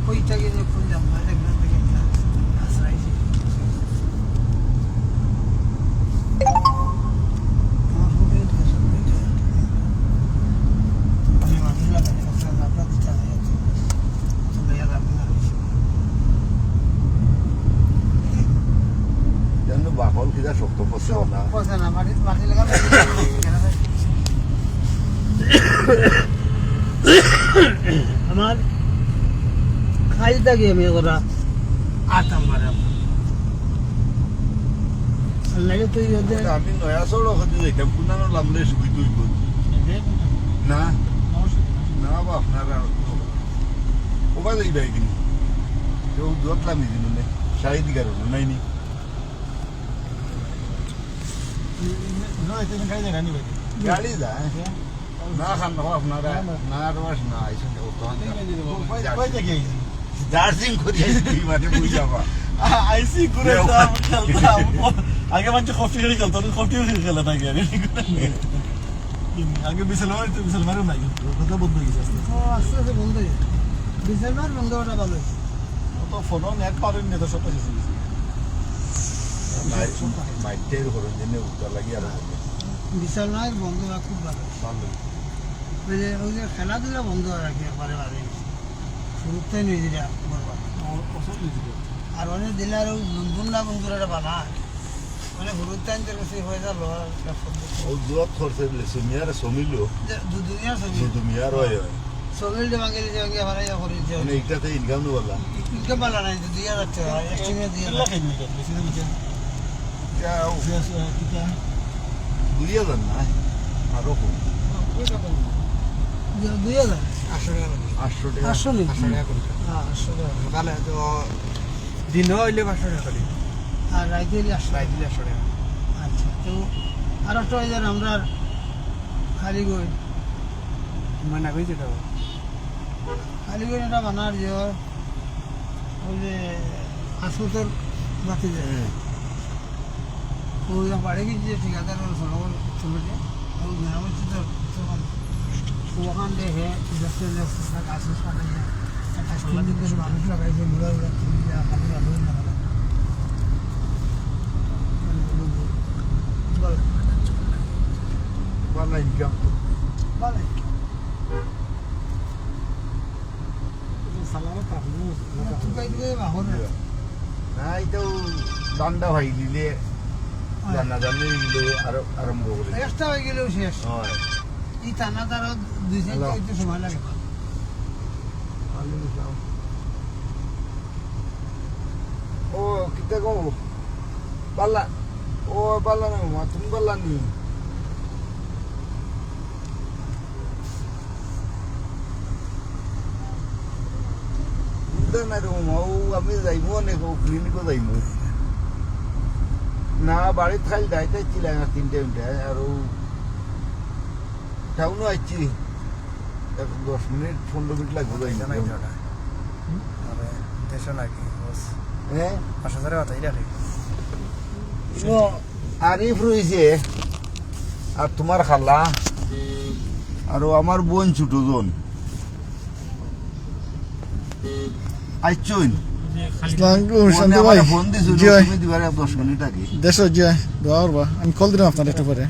ওইটাকে যে ফুল জামা দেখলাম দেখে আসরাইছি আমার ফুটে দিয়েছে আমি মানুষ লাগাই না আপনার দিতে হবে চলে যাবে আপনার জানো বাকল কিনা শক্ত পড়ছে না পয়সা না মাটি লাগাবে আমার খাই থাকি আমি ওরা আটাম বারে লাগে তুই ওদের আমি নয়া সড়ক হতে দেখলাম পুনানো লামলে সুবি তুই বল না না বা আপনারা ওবা যাই ভাই কিনি কেউ দোতলামি দিন নে শাড়ি দিগার নাই নি গাড়ি যায় না খান না আপনারা না রস না আইসেন দার্জিলিং করি আইসি মানে বুঝ যাবা আইসি করে খেলতাম আগে মানে কফি খেলে খেলতাম কফি খেলে থাকি আগে বিশাল মারও নাই কথা বন্ধ হয়ে গেছে আস্তে আস্তে বন্ধ হয়ে বিশাল মার বন্ধ করা ভালো তো ফোনও নেট পারেন না তো সব শেষ হয়ে গেছে মাইটের ঘরের জন্য উত্তর লাগি আর বিশাল নয় বন্ধ হওয়া খুব ভালো ভালো ওই যে খেলাধুলা বন্ধ রাখি একবারে ভালো শুরুতেই নিয়ে দিলে আর অনেক দিলার ওই বন্ধুরা বন্ধুরা বানা মানে হুরুতে আনতে বেশি হয়ে গেল ও দুয়াত খরচে বলে সুমিয়ার সমিলো দুনিয়ার ছবি দুমিয়ার হয় সমিল যে বাঙালি যে বাঙালি ভাড়া করে যে মানে এইটাতে ইনকাম নো বলা ইনকে পালা নাই তো দিয়া যাচ্ছে এস্টিমে দিয়া লাগে নি বেশি দিন যাও কিটা 2000 না আরো কম 2000 800 টাকা 800 নি 500 টাকা করে হ্যাঁ 800 টাকা তাহলে তো দিন হইলে 500 টাকা করে আর রাইতে 800 রাই দিলে 100 টাকা আচ্ছা তো আর একটা ওই যে আমরা খালি গই মানে কই যেটা খালি গই এটা বানার যে ওই যে হাসপাতাল বাতি যায় ওই বাড়ি গিয়ে ঠিকাদার সরবর চলে ওই মেরামতি তো ওখান দেখে গাছের সামনে একটা সুন্দর মানুষ লাগাইছে মুড়া উড়া খালি ভালো না ভালো ইনকাম ভালো সালামত আপনি তুই কাই দিলে বাহর না এটা দান্ডা ভাই দিলে জানা জানলে এগুলো আরো আরম্ভ করে এক্সট্রা হয়ে গেলেও শেষ হয় এই টানা তারা 2 সেকেন্ড সময় লাগে ও কিতা গো বালা ও বালা না মা তুমি বালা নি না রে মা ও আমি যাইবো নে গো ক্লিনিকও যাইবো না বাড়ি খাইল দাইতে ছিলাম 3 ঘন্টা আর টাউনও আইছি 10 মিনিট 15 মিনিট লাগবে যাই জানাই দাদা আরে দেশে নাকি বস হ্যাঁ 5000 টাকা তাই রাখি আরিফ রয়েছে আর তোমার খালা আর আমার বোন ছোট জন আইচুন শান্ত ভাই ফোন দিছো তুমি দিবারে 10 মিনিট আগে দেশ জয় দোয়া করবা আমি কল দিলাম আপনার একটু পরে